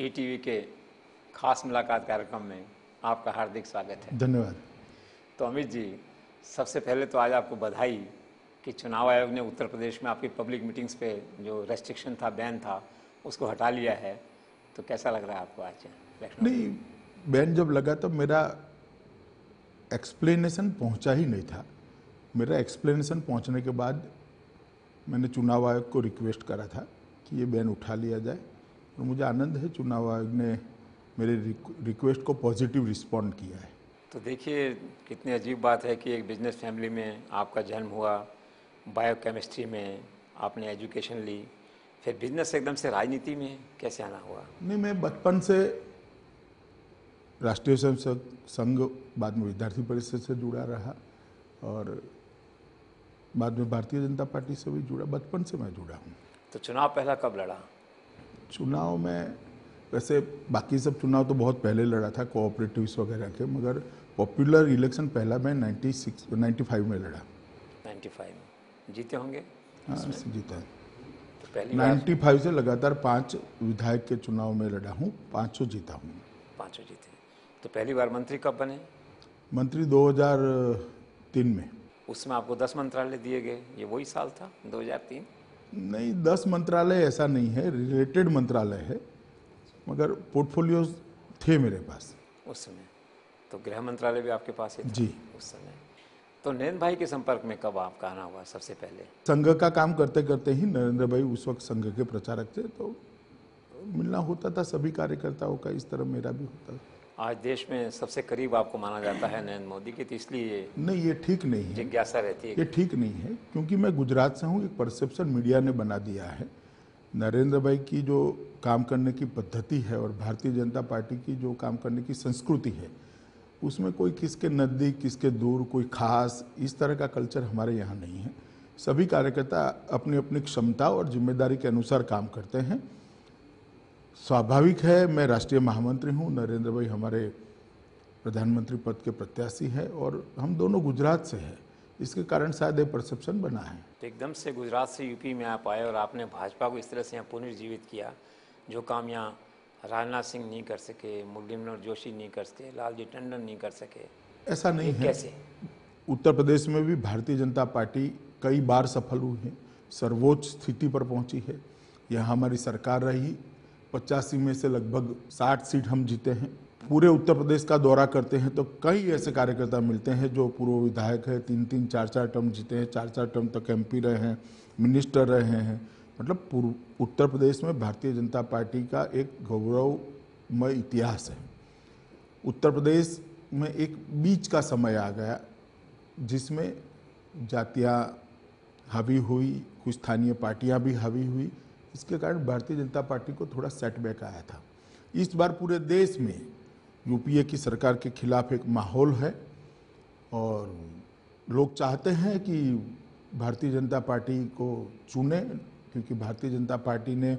ETV के खास मुलाकात कार्यक्रम में आपका हार्दिक स्वागत है। धन्यवाद। तो अमित जी, सबसे पहले तो आज आपको बधाई कि चुनाव आयोग ने उत्तर प्रदेश में आपकी पब्लिक मीटिंग्स पे जो रेस्ट्रिक्शन था, बैन था, उसको हटा लिया है। तो कैसा लग रहा है आपको आज लखनऊ? नहीं, बैन जब लगा तब मेरा एक्सप्लेनेशन पहुंचा ही नहीं था। मेरा एक्सप्लेनेशन पहुंचने के बाद मैंने चुनाव आयोग को रिक्वेस्ट करा था कि ये बैन उठा लिया जाए, और मुझे आनंद है चुनाव आयोग ने मेरे रिक्वेस्ट को पॉजिटिव रिस्पॉन्ड किया है। तो देखिए, कितनी अजीब बात है कि एक बिजनेस फैमिली में आपका जन्म हुआ, बायोकेमिस्ट्री में आपने एजुकेशन ली, फिर बिजनेस से एकदम से राजनीति में कैसे आना हुआ? नहीं, मैं बचपन से राष्ट्रीय स्वयंसेवक संघ, बाद में विद्यार्थी परिषद से जुड़ा रहा और बाद में भारतीय जनता पार्टी से भी जुड़ा। बचपन से मैं जुड़ा हूँ। तो चुनाव पहला कब लड़ा? चुनाव में वैसे बाकी सब चुनाव तो बहुत पहले लड़ा था, कोऑपरेटिव्स वगैरह के, मगर पॉपुलर इलेक्शन पहला मैं 95 में लड़ा। 95 में जीते होंगे? हाँ, जीता है। तो पहली 95 से लगातार 5 विधायक के चुनाव में लड़ा हूँ, 500 जीता हूँ। 5 जीते। तो पहली बार मंत्री कब बने? मंत्री 2003 में। उसमें आपको 10 मंत्रालय दिए गए, ये वही साल था 2003? नहीं, 10 मंत्रालय ऐसा नहीं है, रिलेटेड मंत्रालय है, मगर पोर्टफोलियोज थे मेरे पास उस समय। तो गृह मंत्रालय भी आपके पास ही था जी उस समय। तो नरेंद्र भाई के संपर्क में कब आपका आना हुआ सबसे पहले? संघ का काम करते करते ही नरेंद्र भाई उस वक्त संघ के प्रचारक थे, तो मिलना होता था सभी कार्यकर्ताओं का, इस तरह मेरा भी होता था। आज देश में सबसे करीब आपको माना जाता है नरेंद्र मोदी के, तो इसलिए नहीं, ये ठीक नहीं है, जिज्ञासा रहती है। ये ठीक नहीं है, क्योंकि मैं गुजरात से हूँ। एक परसेप्शन मीडिया ने बना दिया है। नरेंद्र भाई की जो काम करने की पद्धति है और भारतीय जनता पार्टी की जो काम करने की संस्कृति है, उसमें कोई किसके नज़दीक किसके दूर, कोई खास, इस तरह का कल्चर हमारे यहाँ नहीं है। सभी कार्यकर्ता अपनी अपनी क्षमता और जिम्मेदारी के अनुसार काम करते हैं। स्वाभाविक है, मैं राष्ट्रीय महामंत्री हूँ, नरेंद्र भाई हमारे प्रधानमंत्री पद के प्रत्याशी है और हम दोनों गुजरात से हैं, इसके कारण शायद ये परसेप्शन बना है। तो एकदम से गुजरात से यूपी में आप आए और आपने भाजपा को इस तरह से यहाँ पुनर्जीवित किया, जो काम यहाँ राजनाथ सिंह नहीं कर सके, मुरली मनोहर जोशी नहीं कर सके, लालजी टंडन नहीं कर सके। ऐसा नहीं है। कैसे? उत्तर प्रदेश में भी भारतीय जनता पार्टी कई बार सफल हुई है, सर्वोच्च स्थिति पर पहुंची है। यहाँ हमारी सरकार रही, 85 में से लगभग 60 सीट हम जीते हैं। पूरे उत्तर प्रदेश का दौरा करते हैं तो कई ऐसे कार्यकर्ता मिलते हैं जो पूर्व विधायक है, 3-3, 4-4 टर्म जीते हैं, 4-4 टर्म तक एमपी रहे हैं, मिनिस्टर रहे हैं। मतलब पूर्व उत्तर प्रदेश में भारतीय जनता पार्टी का एक गौरवमय इतिहास है। उत्तर प्रदेश में एक बीच का समय आ गया जिसमें जातियाँ हावी हुई, कुछ स्थानीय पार्टियाँ भी हावी हुई। इसके कारण भारतीय जनता पार्टी को थोड़ा सेटबैक आया था। इस बार पूरे देश में यूपीए की सरकार के खिलाफ एक माहौल है और लोग चाहते हैं कि भारतीय जनता पार्टी को चुने, क्योंकि भारतीय जनता पार्टी ने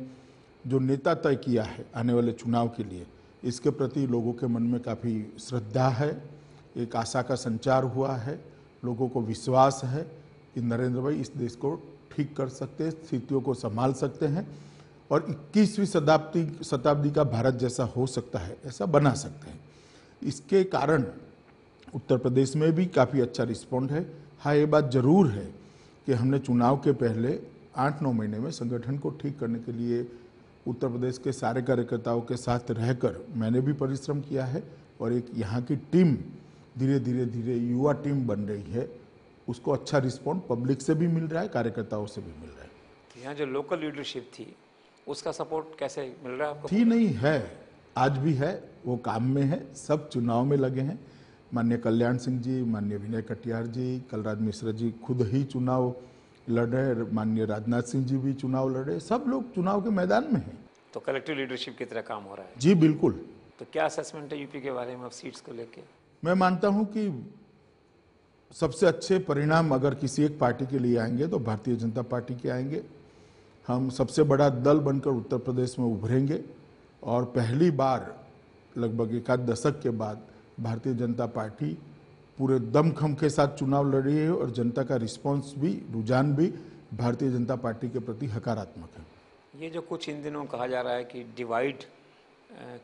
जो नेता तय किया है आने वाले चुनाव के लिए, इसके प्रति लोगों के मन में काफ़ी श्रद्धा है, एक आशा का संचार हुआ है। लोगों को विश्वास है कि नरेंद्र भाई इस देश को ठीक कर सकते हैं, स्थितियों को संभाल सकते हैं और 21वीं शताब्दी का भारत जैसा हो सकता है ऐसा बना सकते हैं। इसके कारण उत्तर प्रदेश में भी काफ़ी अच्छा रिस्पॉन्ड है। हाँ, ये बात ज़रूर है कि हमने चुनाव के पहले 8-9 महीने में संगठन को ठीक करने के लिए उत्तर प्रदेश के सारे कार्यकर्ताओं के साथ रहकर मैंने भी परिश्रम किया है और एक यहाँ की टीम धीरे धीरे युवा टीम बन रही है। उसको अच्छा रिस्पॉन्ड पब्लिक से भी मिल रहा है, कार्यकर्ताओं से भी मिल रहा है। तो यहाँ जो लोकल लीडरशिप थी उसका सपोर्ट कैसे मिल रहा है आपको? थी नहीं है, आज भी है, वो काम में है, सब चुनाव में लगे हैं। माननीय कल्याण सिंह जी, माननीय विनय कटियार जी, कलराज मिश्रा जी खुद ही चुनाव लड़ रहे, माननीय राजनाथ सिंह जी भी चुनाव लड़ रहे, सब लोग चुनाव के मैदान में हैं। तो कलेक्टिव लीडरशिप की तरह काम हो रहा है? जी बिल्कुल। तो क्या असेसमेंट है यूपी के बारे में अब सीट्स को लेके? मैं मानता हूं कि सबसे अच्छे परिणाम अगर किसी एक पार्टी के लिए आएंगे तो भारतीय जनता पार्टी के आएंगे। हम सबसे बड़ा दल बनकर उत्तर प्रदेश में उभरेंगे और पहली बार लगभग 1 दशक के बाद भारतीय जनता पार्टी पूरे दमखम के साथ चुनाव लड़ रही है और जनता का रिस्पांस भी, रुझान भी भारतीय जनता पार्टी के प्रति सकारात्मक है। ये जो कुछ इन दिनों कहा जा रहा है कि डिवाइड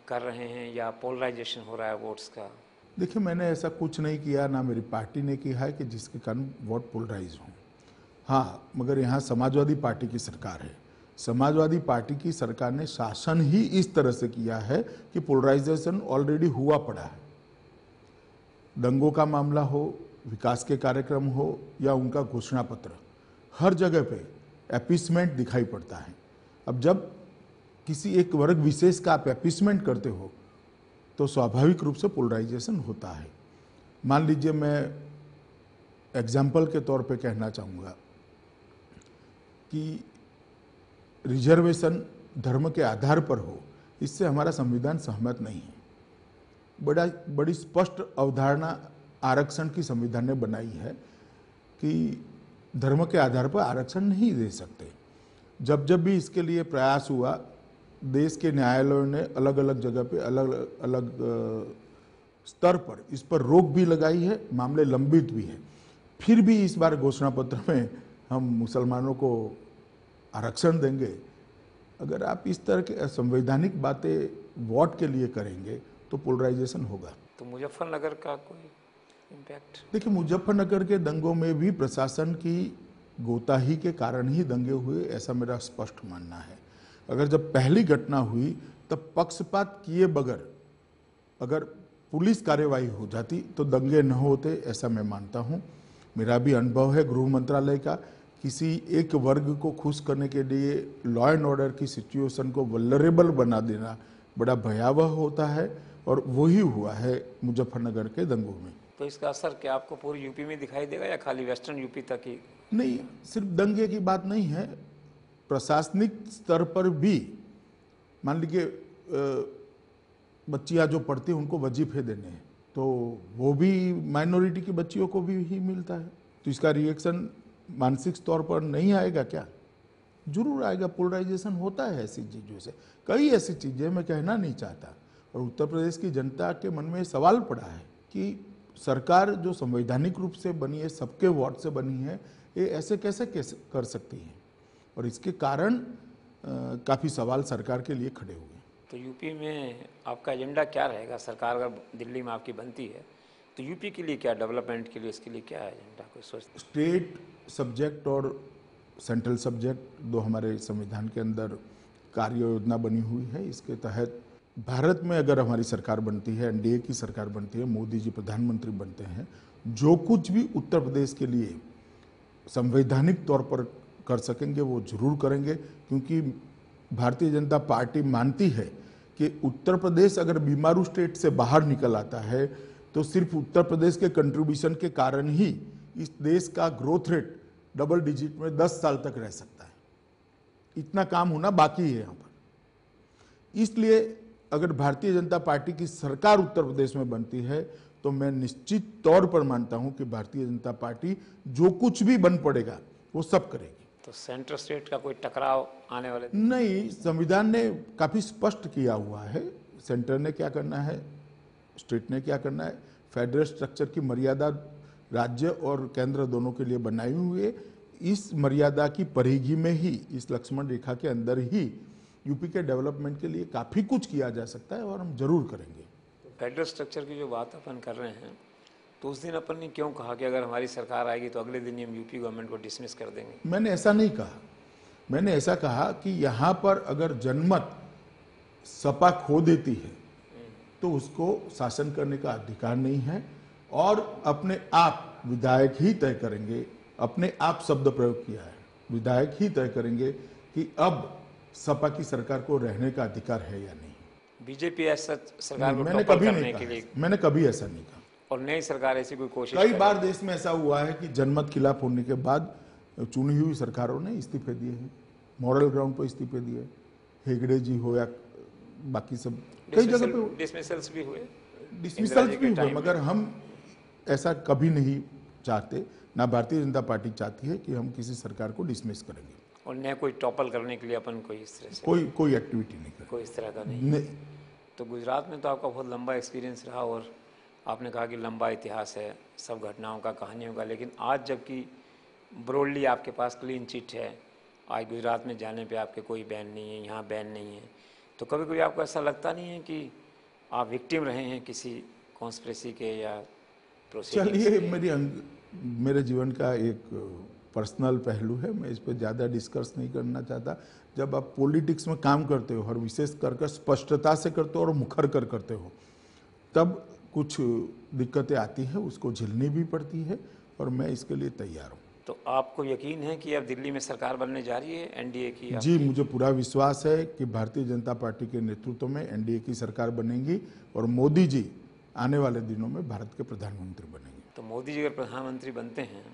कर रहे हैं या पोलराइजेशन हो रहा है वोट्स का? देखिए, मैंने ऐसा कुछ नहीं किया, ना मेरी पार्टी ने किया है कि जिसके कारण वोट पोलराइज हों। हाँ, मगर यहाँ समाजवादी पार्टी की सरकार है। समाजवादी पार्टी की सरकार ने शासन ही इस तरह से किया है कि पोलराइजेशन ऑलरेडी हुआ पड़ा है। दंगों का मामला हो, विकास के कार्यक्रम हो या उनका घोषणा पत्र, हर जगह पे अपीसमेंट दिखाई पड़ता है। अब जब किसी एक वर्ग विशेष का आप अपीसमेंट करते हो तो स्वाभाविक रूप से पोलराइजेशन होता है। मान लीजिए, मैं एग्जाम्पल के तौर पे कहना चाहूँगा कि रिजर्वेशन धर्म के आधार पर हो, इससे हमारा संविधान सहमत नहीं है। बड़ी स्पष्ट अवधारणा आरक्षण की संविधान ने बनाई है कि धर्म के आधार पर आरक्षण नहीं दे सकते। जब जब भी इसके लिए प्रयास हुआ, देश के न्यायालयों ने अलग अलग जगह पे अलग अलग स्तर पर इस पर रोक भी लगाई है, मामले लंबित भी है। फिर भी इस बार घोषणा पत्र में हम मुसलमानों को आरक्षण देंगे। अगर आप इस तरह के संवैधानिक बातें वोट के लिए करेंगे तो पोलराइजेशन होगा। तो मुजफ्फरनगर का कोई इम्पैक्ट? देखिए, मुजफ्फरनगर के दंगों में भी प्रशासन की गोताही के कारण ही दंगे हुए, ऐसा मेरा स्पष्ट मानना है। अगर जब पहली घटना हुई तब पक्षपात किए बगैर अगर पुलिस कार्यवाही हो जाती तो दंगे न होते, ऐसा मैं मानता हूं। मेरा भी अनुभव है गृह मंत्रालय का। किसी एक वर्ग को खुश करने के लिए लॉ एंड ऑर्डर की सिचुएशन को वल्नरेबल बना देना बड़ा भयावह होता है, और वही हुआ है मुजफ्फरनगर के दंगों में। तो इसका असर क्या आपको पूरी यूपी में दिखाई देगा या खाली वेस्टर्न यूपी तक ही? नहीं, सिर्फ दंगे की बात नहीं है, प्रशासनिक स्तर पर भी। मान लीजिए, बच्चियां जो पढ़ती हैं उनको वजीफे देने हैं, तो वो भी माइनॉरिटी की बच्चियों को भी ही मिलता है। तो इसका रिएक्शन मानसिक तौर पर नहीं आएगा क्या? जरूर आएगा। पोलराइजेशन होता है ऐसी चीज़ों से। कई ऐसी चीज़ें मैं कहना नहीं चाहता, और उत्तर प्रदेश की जनता के मन में सवाल पड़ा है कि सरकार जो संवैधानिक रूप से बनी है, सबके वोट से बनी है, ये ऐसे कैसे कर सकती है, और इसके कारण काफ़ी सवाल सरकार के लिए खड़े हुए। तो यूपी में आपका एजेंडा क्या रहेगा? सरकार अगर दिल्ली में आपकी बनती है तो यूपी के लिए क्या, डेवलपमेंट के लिए, इसके लिए क्या है एजेंडा, कोई सोचते? स्टेट सब्जेक्ट और सेंट्रल सब्जेक्ट दो हमारे संविधान के अंदर कार्य योजना बनी हुई है। इसके तहत भारत में अगर हमारी सरकार बनती है, एनडीए की सरकार बनती है, मोदी जी प्रधानमंत्री बनते हैं, जो कुछ भी उत्तर प्रदेश के लिए संवैधानिक तौर पर कर सकेंगे वो जरूर करेंगे। क्योंकि भारतीय जनता पार्टी मानती है कि उत्तर प्रदेश अगर बीमारू स्टेट से बाहर निकल आता है तो सिर्फ उत्तर प्रदेश के कंट्रीब्यूशन के कारण ही इस देश का ग्रोथ रेट डबल डिजिट में 10 साल तक रह सकता है। इतना काम होना बाकी है यहाँ पर। इसलिए अगर भारतीय जनता पार्टी की सरकार उत्तर प्रदेश में बनती है तो मैं निश्चित तौर पर मानता हूं कि भारतीय जनता पार्टी जो कुछ भी बन पड़ेगा वो सब करेगी। तो सेंट्रल स्टेट का कोई टकराव आने वाले? नहीं, संविधान ने काफी स्पष्ट किया हुआ है सेंटर ने क्या करना है, स्टेट ने क्या करना है। फेडरल स्ट्रक्चर की मर्यादा राज्य और केंद्र दोनों के लिए बनाई हुई है। इस मर्यादा की परिधि में ही, इस लक्ष्मण रेखा के अंदर ही यूपी के डेवलपमेंट के लिए काफी कुछ किया जा सकता है, और हम जरूर करेंगे। फेडरल स्ट्रक्चर की जो बात अपन कर रहे हैं, तो उस दिन अपन ने क्यों कहा कि अगर हमारी सरकार आएगी तो अगले दिन ही हम यूपी गवर्नमेंट को डिसमिस कर देंगे? मैंने ऐसा नहीं कहा। मैंने ऐसा कहा कि यहाँ पर अगर जनमत सपा खो देती है तो उसको शासन करने का अधिकार नहीं है, और अपने आप विधायक ही तय करेंगे। अपने आप शब्द प्रयोग किया है, विधायक ही तय करेंगे कि अब सपा की सरकार को रहने का अधिकार है या नहीं। बीजेपी ऐसा सरकार को मैंने टॉपल कभी करने नहीं के कहा, लिए, मैंने कभी ऐसा नहीं कहा। और नई सरकार ऐसी कोई कोशिश कई बार देश में ऐसा हुआ है कि जनमत खिलाफ होने के बाद चुनी हुई सरकारों ने इस्तीफे दिए हैं, मॉरल ग्राउंड पर इस्तीफे दिए। हेगड़े जी हो या बाकी सब कई जगह पे डिसमिसल्स भी हुए, डिसमिसल्स भी हुए, मगर हम ऐसा कभी नहीं चाहते। ना भारतीय जनता पार्टी चाहती है कि हम किसी सरकार को डिसमिस करेंगे, और न कोई टॉपल करने के लिए अपन कोई इस तरह से कोई एक्टिविटी नहीं करें, कोई इस तरह का नहीं। नहीं। तो गुजरात में तो आपका बहुत लंबा एक्सपीरियंस रहा, और आपने कहा कि लंबा इतिहास है सब घटनाओं का, कहानियों का, लेकिन आज जबकि ब्रॉडली आपके पास क्लीन चिट है, आज गुजरात में जाने पे आपके कोई बैन नहीं है, यहाँ बैन नहीं है, तो तो कभी कभी आपको ऐसा लगता नहीं है कि आप विक्टिम रहे हैं किसी कॉन्स्पिरेसी के या प्रोसीडिंग्स चलिए, के? मेरे जीवन का एक पर्सनल पहलू है, मैं इस पर ज़्यादा डिस्कस नहीं करना चाहता। जब आप पॉलिटिक्स में काम करते हो और विशेष कर स्पष्टता से करते हो और मुखर कर करते हो, तब कुछ दिक्कतें आती हैं, उसको झेलनी भी पड़ती है और मैं इसके लिए तैयार हूँ। तो आपको यकीन है कि अब दिल्ली में सरकार बनने जा रही है एनडीए की जी, आपकी? मुझे पूरा विश्वास है कि भारतीय जनता पार्टी के नेतृत्व में एनडीए की सरकार बनेगी और मोदी जी आने वाले दिनों में भारत के प्रधानमंत्री बनेंगे। तो मोदी जी अगर प्रधानमंत्री बनते हैं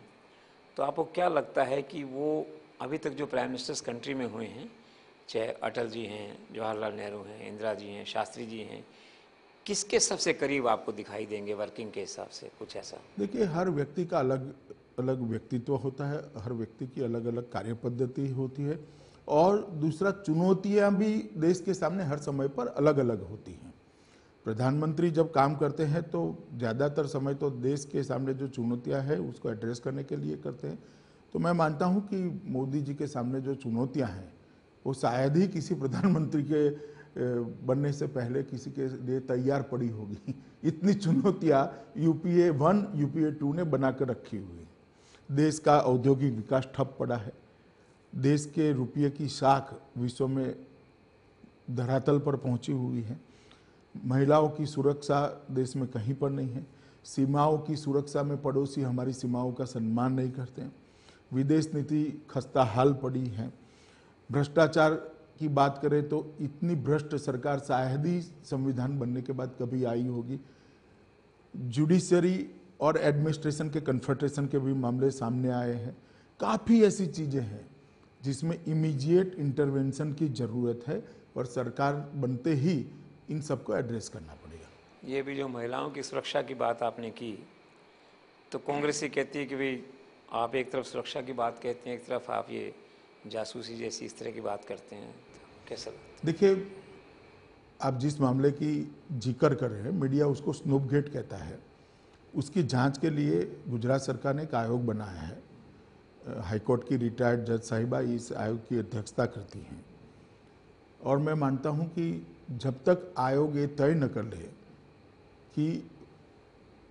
तो आपको क्या लगता है कि वो अभी तक जो प्राइम मिनिस्टर्स कंट्री में हुए हैं, चाहे अटल जी हैं, जवाहरलाल नेहरू हैं, इंदिरा जी हैं, शास्त्री जी हैं, किसके सबसे करीब आपको दिखाई देंगे वर्किंग के हिसाब से? कुछ ऐसा? देखिए, हर व्यक्ति का अलग अलग व्यक्तित्व होता है, हर व्यक्ति की अलग अलग कार्य पद्धति होती है और दूसरा, चुनौतियां भी देश के सामने हर समय पर अलग अलग होती हैं। प्रधानमंत्री जब काम करते हैं तो ज़्यादातर समय तो देश के सामने जो चुनौतियां हैं उसको एड्रेस करने के लिए करते हैं। तो मैं मानता हूं कि मोदी जी के सामने जो चुनौतियां हैं वो शायद ही किसी प्रधानमंत्री के बनने से पहले किसी के लिए तैयार पड़ी होगी। इतनी चुनौतियां यूपीए 1 यूपीए 2 ने बनाकर रखी हुई। देश का औद्योगिक विकास ठप पड़ा है, देश के रुपये की साख विश्व में धरातल पर पहुंची हुई है, महिलाओं की सुरक्षा देश में कहीं पर नहीं है, सीमाओं की सुरक्षा में पड़ोसी हमारी सीमाओं का सम्मान नहीं करते हैं, विदेश नीति खस्ता हाल पड़ी है, भ्रष्टाचार की बात करें तो इतनी भ्रष्ट सरकार शायद ही संविधान बनने के बाद कभी आई होगी। जुडिशरी और एडमिनिस्ट्रेशन के कन्फ्रंटेशन के भी मामले सामने आए हैं। काफ़ी ऐसी चीज़ें हैं जिसमें इमीडिएट इंटरवेंशन की ज़रूरत है और सरकार बनते ही इन सबको एड्रेस करना पड़ेगा। ये भी जो महिलाओं की सुरक्षा की बात आपने की, तो कांग्रेस ही कहती है कि भाई आप एक तरफ सुरक्षा की बात कहते हैं, एक तरफ आप ये जासूसी जैसी इस तरह की बात करते हैं, तो कैसा लगता है? देखिए, आप जिस मामले की जिक्र कर रहे हैं, मीडिया उसको स्नूपगेट कहता है, उसकी जांच के लिए गुजरात सरकार ने एक आयोग बनाया है। हाईकोर्ट की रिटायर्ड जज साहिबा इस आयोग की अध्यक्षता करती हैं और मैं मानता हूं कि जब तक आयोग ये तय न कर ले कि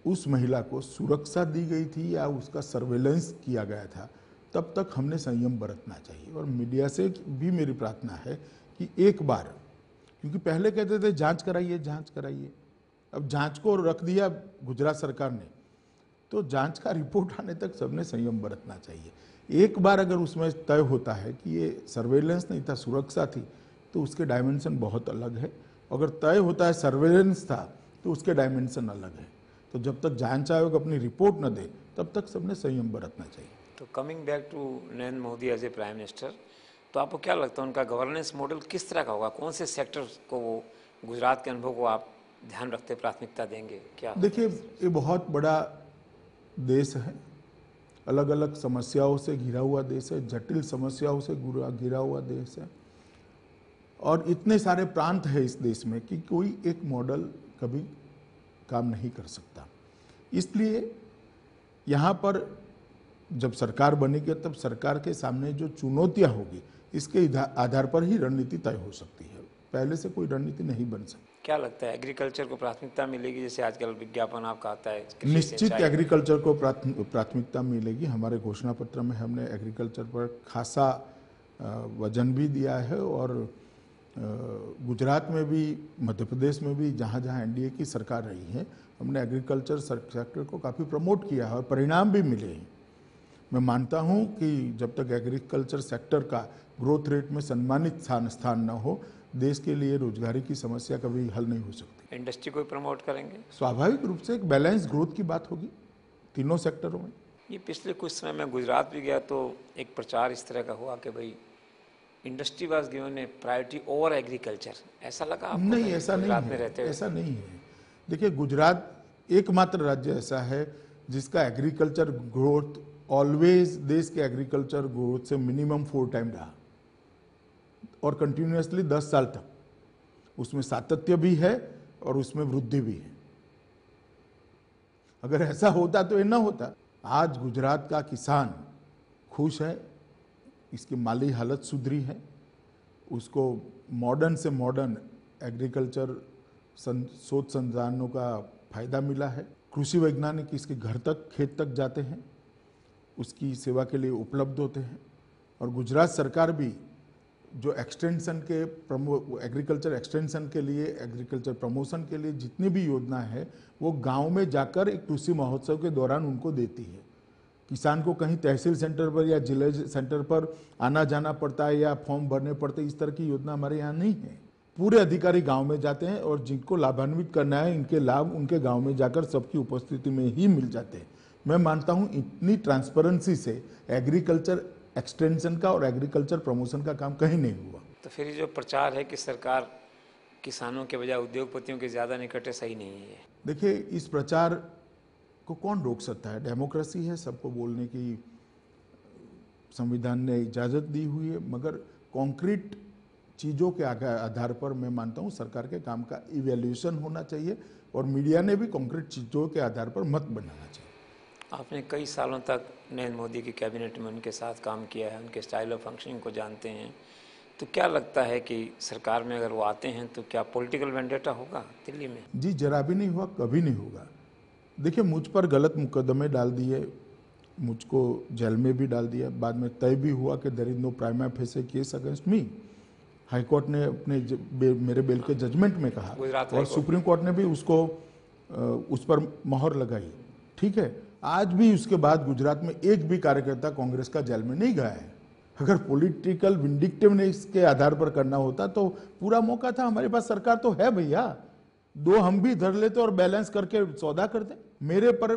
उस महिला को सुरक्षा दी गई थी या उसका सर्वेलेंस किया गया था, तब तक हमने संयम बरतना चाहिए। और मीडिया से भी मेरी प्रार्थना है कि एक बार, क्योंकि पहले कहते थे जांच कराइए जांच कराइए, अब जांच को रख दिया गुजरात सरकार ने, तो जांच का रिपोर्ट आने तक सबने संयम बरतना चाहिए। एक बार अगर उसमें तय होता है कि ये सर्वेलेंस नहीं था, सुरक्षा थी, तो उसके डायमेंशन बहुत अलग है। अगर तय होता है सर्वेलेंस था, तो उसके डायमेंशन अलग है। तो जब तक जांच आयोग अपनी रिपोर्ट न दे, तब तक सबने संयम बरतना चाहिए। तो coming back to Narendra Modi as a prime minister, तो आपको क्या लगता है उनका गवर्नेंस मॉडल किस तरह का होगा? कौन से सेक्टर को वो गुजरात के अनुभव को आप ध्यान रखते प्राथमिकता देंगे? क्या देखिए, ये बहुत बड़ा देश है, अलग अलग समस्याओं से घिरा हुआ देश है, जटिल समस्याओं से घिरा हुआ देश है और इतने सारे प्रांत हैं इस देश में कि कोई एक मॉडल कभी काम नहीं कर सकता। इसलिए यहाँ पर जब सरकार बनेगी तब सरकार के सामने जो चुनौतियाँ होगी, इसके आधार पर ही रणनीति तय हो सकती है, पहले से कोई रणनीति नहीं बन सकती। क्या लगता है एग्रीकल्चर को प्राथमिकता मिलेगी? जैसे आजकल विज्ञापन आपका आता है, निश्चित एग्रीकल्चर को प्राथमिकता मिलेगी। हमारे घोषणा पत्र में हमने एग्रीकल्चर पर खासा वजन भी दिया है और गुजरात में भी, मध्य प्रदेश में भी, जहाँ जहाँ एनडीए की सरकार रही है, हमने एग्रीकल्चर सेक्टर को काफ़ी प्रमोट किया है और परिणाम भी मिले हैं। मैं मानता हूँ कि जब तक एग्रीकल्चर सेक्टर का ग्रोथ रेट में सम्मानित स्थान न हो, देश के लिए रोजगारी की समस्या कभी हल नहीं हो सकती। इंडस्ट्री को प्रमोट करेंगे? स्वाभाविक रूप से एक बैलेंस ग्रोथ की बात होगी तीनों सेक्टरों में। ये पिछले कुछ समय में गुजरात भी गया तो एक प्रचार इस तरह का हुआ कि भाई industry was given A priority over agriculture, ऐसा लगा आपको? नहीं, ऐसा नहीं गुजरात में है, रहते हुए ऐसा नहीं है। देखिए, गुजरात एकमात्र राज्य ऐसा है जिसका एग्रीकल्चर ग्रोथ ऑलवेज देश के एग्रीकल्चर ग्रोथ से मिनिमम 4 टाइम रहा और कंटिन्यूसली 10 साल तक। उसमें सातत्य भी है और उसमें वृद्धि भी है। अगर ऐसा होता तो ये ना होता। आज गुजरात का किसान खुश है, इसकी माली हालत सुधरी है उसको मॉडर्न से मॉडर्न एग्रीकल्चर शोध संस्थानों का फायदा मिला है। कृषि वैज्ञानिक इसके घर तक, खेत तक जाते हैं, उसकी सेवा के लिए उपलब्ध होते हैं। और गुजरात सरकार भी जो एक्सटेंशन के एग्रीकल्चर एक्सटेंशन के लिए, एग्रीकल्चर प्रमोशन के लिए जितनी भी योजना है वो गांव में जाकर एक कृषि महोत्सव के दौरान उनको देती है। किसान को कहीं तहसील सेंटर पर या जिले सेंटर पर आना जाना पड़ता है या फॉर्म भरने पड़ते हैं, इस तरह की योजना हमारे यहाँ नहीं है। पूरे अधिकारी गांव में जाते हैं और जिनको लाभान्वित करना है इनके लाभ उनके गांव में जाकर सबकी उपस्थिति में ही मिल जाते हैं। मैं मानता हूं इतनी ट्रांसपेरेंसी से एग्रीकल्चर एक्सटेंशन का और एग्रीकल्चर प्रमोशन का काम कहीं नहीं हुआ। तो फिर ये जो प्रचार है कि सरकार किसानों के बजाय उद्योगपतियों के ज़्यादा निकट है, सही नहीं है। देखिए, इस प्रचार को कौन रोक सकता है? डेमोक्रेसी है, सबको बोलने की संविधान ने इजाज़त दी हुई है, मगर कॉन्क्रीट चीज़ों के आधार पर मैं मानता हूँ सरकार के काम का इवैल्यूएशन होना चाहिए और मीडिया ने भी कॉन्क्रीट चीज़ों के आधार पर मत बनाना चाहिए। आपने कई सालों तक नरेंद्र मोदी की कैबिनेट में उनके साथ काम किया है, उनके स्टाइल ऑफ फंक्शनिंग को जानते हैं, तो क्या लगता है कि सरकार में अगर वो आते हैं तो क्या पॉलिटिकल वेंडेटा होगा दिल्ली में? जी, जरा भी नहीं हुआ, कभी नहीं होगा। देखिए, मुझ पर गलत मुकदमे डाल दिए, मुझको जेल में भी डाल दिया, बाद में तय भी हुआ कि there is no prima facie case against me. High court ने अपने मेरे बेल के जजमेंट में कहा और सुप्रीम कोर्ट ने भी उसको उस पर मोहर लगाई। ठीक है, आज भी उसके बाद गुजरात में एक भी कार्यकर्ता कांग्रेस का जेल में नहीं गया है। अगर पॉलिटिकल विंडिक्टिवनेस के आधार पर करना होता तो पूरा मौका था, हमारे पास सरकार तो है भैया, दो हम भी धर लेते और बैलेंस करके सौदा करते। मेरे पर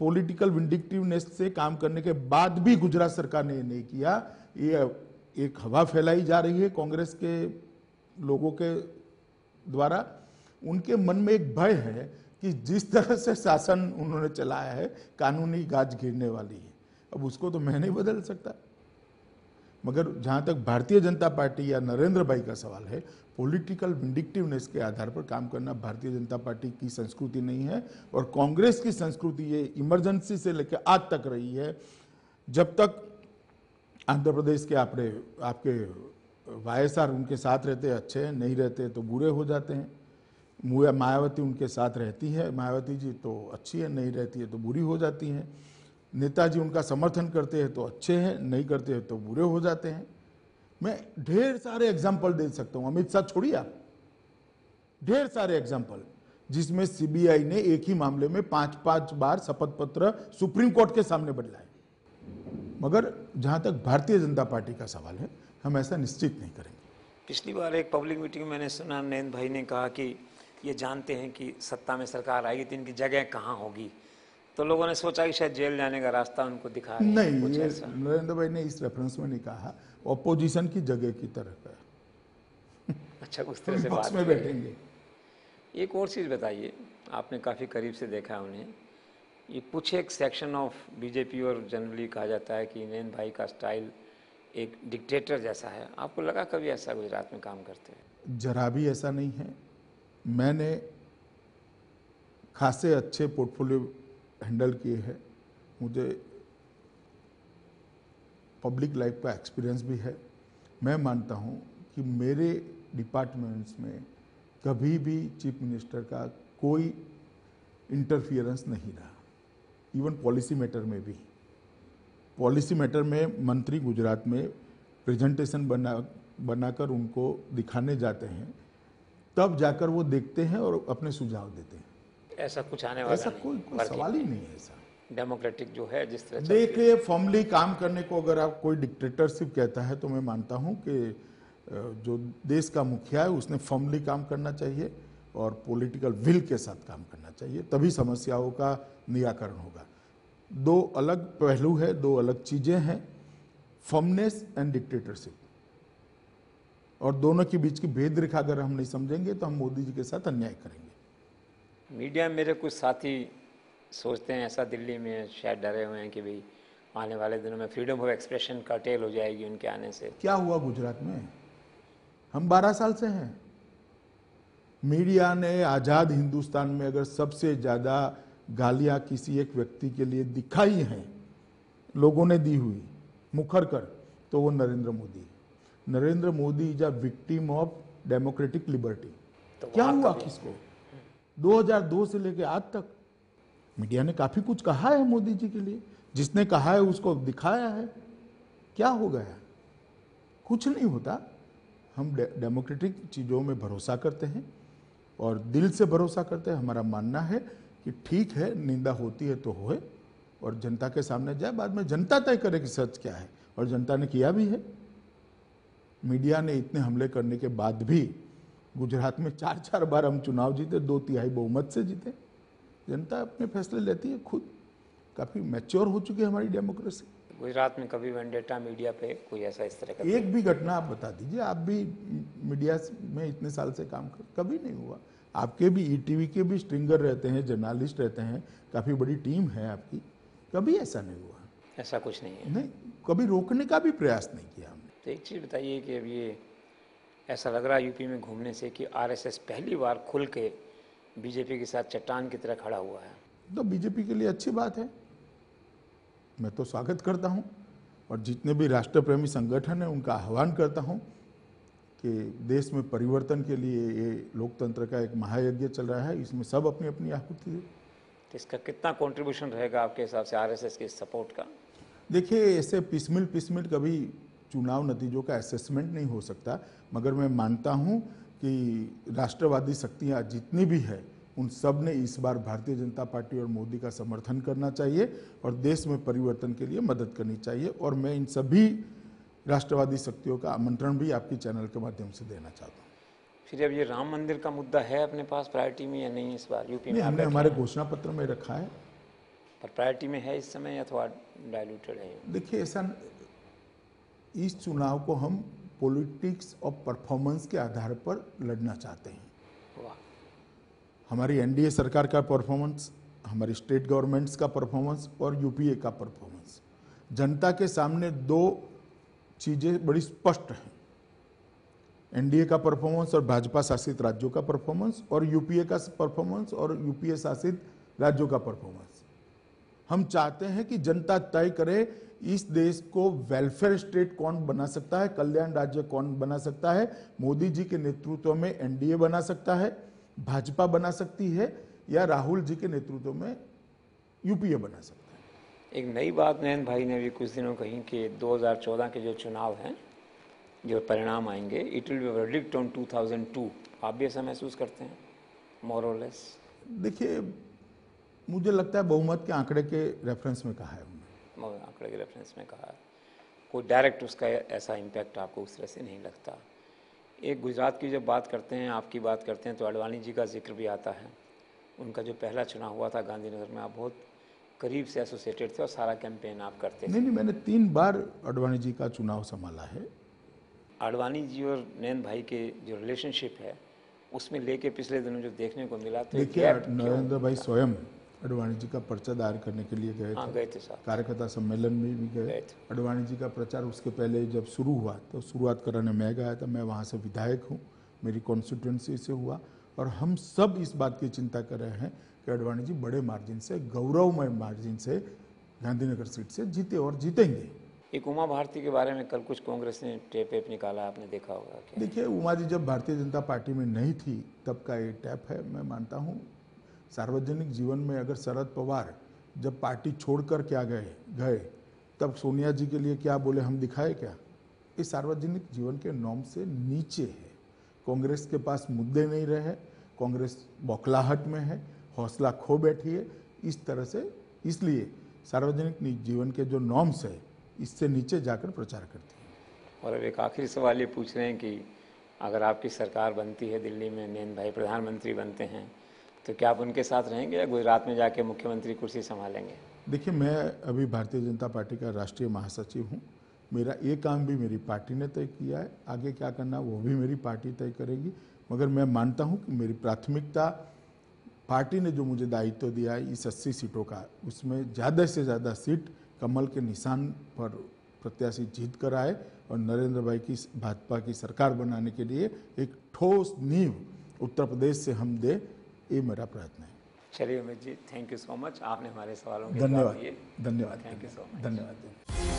पॉलिटिकल विंडिक्टिवनेस से काम करने के बाद भी गुजरात सरकार ने नहीं किया। ये एक हवा फैलाई जा रही है कांग्रेस के लोगों के द्वारा। उनके मन में एक भय है कि जिस तरह से शासन उन्होंने चलाया है कानूनी गाज गिरने वाली है। अब उसको तो मैं नहीं बदल सकता, मगर जहां तक भारतीय जनता पार्टी या नरेंद्र भाई का सवाल है, पॉलिटिकल विंडिक्टिवनेस के आधार पर काम करना भारतीय जनता पार्टी की संस्कृति नहीं है और कांग्रेस की संस्कृति ये इमरजेंसी से लेकर आज तक रही है। जब तक आंध्र प्रदेश के आपके वाईएसआर उनके साथ रहते अच्छे हैं, नहीं रहते तो बुरे हो जाते हैं। मायावती उनके साथ रहती है, मायावती जी तो अच्छी है, नहीं रहती है तो बुरी हो जाती हैं। नेताजी उनका समर्थन करते हैं तो अच्छे हैं, नहीं करते हैं तो बुरे हो जाते हैं। मैं ढेर सारे एग्जाम्पल दे सकता हूं, अमित शाह छोड़िए आप, ढेर सारे एग्जाम्पल जिसमें सीबीआई ने एक ही मामले में 5-5 बार शपथ पत्र सुप्रीम कोर्ट के सामने बदलाए। मगर जहां तक भारतीय जनता पार्टी का सवाल है, हम ऐसा निश्चित नहीं करेंगे। पिछली बार एक पब्लिक मीटिंग में मैंने सुना नरेंद्र भाई ने कहा कि ये जानते हैं कि सत्ता में सरकार आएगी तो इनकी जगह कहाँ होगी, तो लोगों ने सोचा कि शायद जेल जाने का रास्ता उनको दिखा रहे हैं। नहीं, ये नरेंद्र भाई ने इस रेफरेंस में नहीं कहा, ऑपोजिशन की जगह की तरफ है। अच्छा, उस तरह से बात में बैठेंगे। एक और चीज़ बताइए, आपने काफ़ी करीब से देखा उन्हें, ये कुछ एक सेक्शन ऑफ बीजेपी और जनरली कहा जाता है कि नरेंद्र भाई का स्टाइल एक डिक्टेटर जैसा है। आपको लगा कभी ऐसा गुजरात में काम करते हैं? जरा भी ऐसा नहीं है। मैंने खासे अच्छे पोर्टफोलियो हैंडल किए हैं, मुझे पब्लिक लाइफ का एक्सपीरियंस भी है। मैं मानता हूं कि मेरे डिपार्टमेंट्स में कभी भी चीफ मिनिस्टर का कोई इंटरफियरेंस नहीं रहा। इवन पॉलिसी मैटर में भी, पॉलिसी मैटर में मंत्री गुजरात में प्रेजेंटेशन बनाकर उनको दिखाने जाते हैं, तब जाकर वो देखते हैं और अपने सुझाव देते हैं। ऐसा कुछ आने वाला ऐसा कोई सवाल ही नहीं है। ऐसा डेमोक्रेटिक जो है जिस तरह देखिए, फॉर्मली काम करने को अगर आप कोई डिक्टेटरशिप कहता है तो मैं मानता हूं कि जो देश का मुखिया है उसने फॉर्मली काम करना चाहिए और पॉलिटिकल विल के साथ काम करना चाहिए, तभी समस्याओं का निराकरण होगा। दो अलग पहलू है, दो अलग चीजें हैं, फर्मनेस एंड डिक्टेटरशिप, और दोनों के बीच की भेद रेखा अगर हम नहीं समझेंगे तो हम मोदी जी के साथ अन्याय करेंगे। मीडिया में मेरे कुछ साथी सोचते हैं ऐसा दिल्ली में, शायद डरे हुए हैं कि भाई आने वाले दिनों में फ्रीडम ऑफ एक्सप्रेशन कर्टेल हो जाएगी उनके आने से। क्या हुआ गुजरात में? हम 12 साल से हैं। मीडिया ने आजाद हिंदुस्तान में अगर सबसे ज्यादा गालियां किसी एक व्यक्ति के लिए दिखाई हैं, लोगों ने दी हुई मुखर कर, तो वो नरेंद्र मोदी है। Narendra Modi is a victim of democratic liberty. तो क्या वहाँ हुआ कभी- किसको? 2002 से लेके आज तक मीडिया ने काफी कुछ कहा है मोदी जी के लिए, जिसने कहा है उसको दिखाया है। क्या हो गया? कुछ नहीं होता। हम डेमोक्रेटिक चीजों में भरोसा करते हैं और दिल से भरोसा करते हैं। हमारा मानना है कि ठीक है, निंदा होती है तो होए और जनता के सामने जाए, बाद में जनता तय करे कि सच क्या है, और जनता ने किया भी है। मीडिया ने इतने हमले करने के बाद भी गुजरात में 4-4 बार हम चुनाव जीते, 2/3 बहुमत से जीते। जनता अपने फैसले लेती है खुद। काफी मैच्योर हो चुकी है हमारी डेमोक्रेसी। गुजरात में कभी वेंडेटा मीडिया पे कोई ऐसा इस तरह का एक भी घटना आप बता दीजिए। आप भी मीडिया में इतने साल से काम कर, कभी नहीं हुआ। आपके भी ईटीवी के भी स्ट्रिंगर रहते हैं, जर्नलिस्ट रहते हैं, काफी बड़ी टीम है आपकी, कभी ऐसा नहीं हुआ। ऐसा कुछ नहीं है। नहीं, कभी रोकने का भी प्रयास नहीं किया हमने। तो एक चीज़ बताइए कि अब ये ऐसा लग रहा है यूपी में घूमने से कि आरएसएस पहली बार खुल के बीजेपी के साथ चट्टान की तरह खड़ा हुआ है। तो बीजेपी के लिए अच्छी बात है, मैं तो स्वागत करता हूं। और जितने भी राष्ट्र प्रेमी संगठन हैं उनका आह्वान करता हूं कि देश में परिवर्तन के लिए ये लोकतंत्र का एक महायज्ञ चल रहा है, इसमें सब अपनी अपनी आहुति दें। तो इसका कितना कंट्रीब्यूशन रहेगा आपके हिसाब से आरएसएस के सपोर्ट का? देखिए, ऐसे पिसमिल कभी चुनाव नतीजों का असेसमेंट नहीं हो सकता, मगर मैं मानता हूं कि राष्ट्रवादी शक्तियां जितनी भी है उन सब ने इस बार भारतीय जनता पार्टी और मोदी का समर्थन करना चाहिए और देश में परिवर्तन के लिए मदद करनी चाहिए। और मैं इन सभी राष्ट्रवादी शक्तियों का आमंत्रण भी आपकी चैनल के माध्यम से देना चाहता हूँ। फिर अब ये राम मंदिर का मुद्दा है अपने पास प्रायोरिटी में या नहीं इस बार यूपी में? नहीं, हमने हमारे घोषणा पत्र में रखा है। पर प्रायोरिटी में है इस समय या थोड़ा डाइल्यूटेड है? देखिए, ऐसा इस चुनाव को हम पॉलिटिक्स ऑफ परफॉर्मेंस के आधार पर लड़ना चाहते हैं। वाह। हमारी एनडीए सरकार का परफॉर्मेंस, हमारी स्टेट गवर्नमेंट्स का परफॉर्मेंस और यूपीए का परफॉर्मेंस, जनता के सामने दो चीजें बड़ी स्पष्ट हैं। एनडीए का परफॉर्मेंस और भाजपा शासित राज्यों का परफॉर्मेंस, और यूपीए का परफॉर्मेंस और यूपीए शासित राज्यों का परफॉर्मेंस। हम चाहते हैं कि जनता तय करे इस देश को वेलफेयर स्टेट कौन बना सकता है, कल्याण राज्य कौन बना सकता है। मोदी जी के नेतृत्व में एनडीए बना सकता है, भाजपा बना सकती है, या राहुल जी के नेतृत्व में यूपीए बना सकता है। एक नई बात नयन भाई ने भी कुछ दिनों कही कि 2014 के जो चुनाव हैं, जो परिणाम आएंगे, it will be verdict on 2002। आप भी ऐसा महसूस करते हैं मोर और लेस? देखिए, मुझे लगता है बहुमत के आंकड़े के रेफरेंस में कहा है उन्होंने। आंकड़े के रेफरेंस में कहा, कोई डायरेक्ट उसका ऐसा इम्पैक्ट आपको उस तरह से नहीं लगता। एक गुजरात की जब बात करते हैं, आपकी बात करते हैं, तो अडवाणी जी का जिक्र भी आता है। उनका जो पहला चुनाव हुआ था गांधीनगर में, आप बहुत करीब से एसोसिएटेड थे और सारा कैंपेन आप करते थे। नहीं, मैंने 3 बार अडवाणी जी का चुनाव संभाला है। अडवाणी जी और नयन भाई के जो रिलेशनशिप है, उसमें लेके पिछले दिनों जो देखने को मिला, तो देखिए, नरेंद्र भाई स्वयं अडवाणी जी का प्रचार दायर करने के लिए गए थे। गए थे साहब, कार्यकर्ता सम्मेलन में भी गए। अडवाणी जी का प्रचार उसके पहले जब शुरू हुआ तो शुरुआत कराने मैं गया था। मैं वहाँ से विधायक हूँ, मेरी कॉन्स्टिट्यूंसी से हुआ, और हम सब इस बात की चिंता कर रहे हैं कि अडवाणी जी बड़े मार्जिन से, गौरवमय मार्जिन से गांधीनगर सीट से जीते और जीतेंगे। एक उमा भारती के बारे में कल कुछ कांग्रेस ने टेप निकाला, आपने देखा होगा क्या? देखिए, उमा जी जब भारतीय जनता पार्टी में नहीं थी तब का ये टैप है। मैं मानता हूँ सार्वजनिक जीवन में अगर शरद पवार जब पार्टी छोड़कर क्या गए तब सोनिया जी के लिए क्या बोले हम दिखाए क्या? ये सार्वजनिक जीवन के नॉर्म से नीचे है। कांग्रेस के पास मुद्दे नहीं रहे, कांग्रेस बौखलाहट में है, हौसला खो बैठी है इस तरह से। इसलिए सार्वजनिक जीवन के जो नॉर्म्स है इससे नीचे जाकर प्रचार करती है। और अब एक आखिरी सवाल ये पूछ रहे हैं कि अगर आपकी सरकार बनती है दिल्ली में, नयन भाई प्रधानमंत्री बनते हैं, तो क्या आप उनके साथ रहेंगे या गुजरात में जाके मुख्यमंत्री कुर्सी संभालेंगे? देखिए, मैं अभी भारतीय जनता पार्टी का राष्ट्रीय महासचिव हूँ। मेरा ये काम भी मेरी पार्टी ने तय किया है, आगे क्या करना वो भी मेरी पार्टी तय करेगी। मगर मैं मानता हूँ कि मेरी प्राथमिकता, पार्टी ने जो मुझे दायित्व दिया है इस 80 सीटों का, उसमें ज़्यादा से ज़्यादा सीट कमल के निशान पर प्रत्याशी जीत कर आए और नरेंद्र भाई की भाजपा की सरकार बनाने के लिए एक ठोस नींव उत्तर प्रदेश से हम दे, ये मेरा प्रयत्न है। चलिए Amit ji, thank you so much, आपने हमारे सवालों के धन्यवाद। जवाब दिए। धन्यवाद। Thank you so much. धन्यवाद।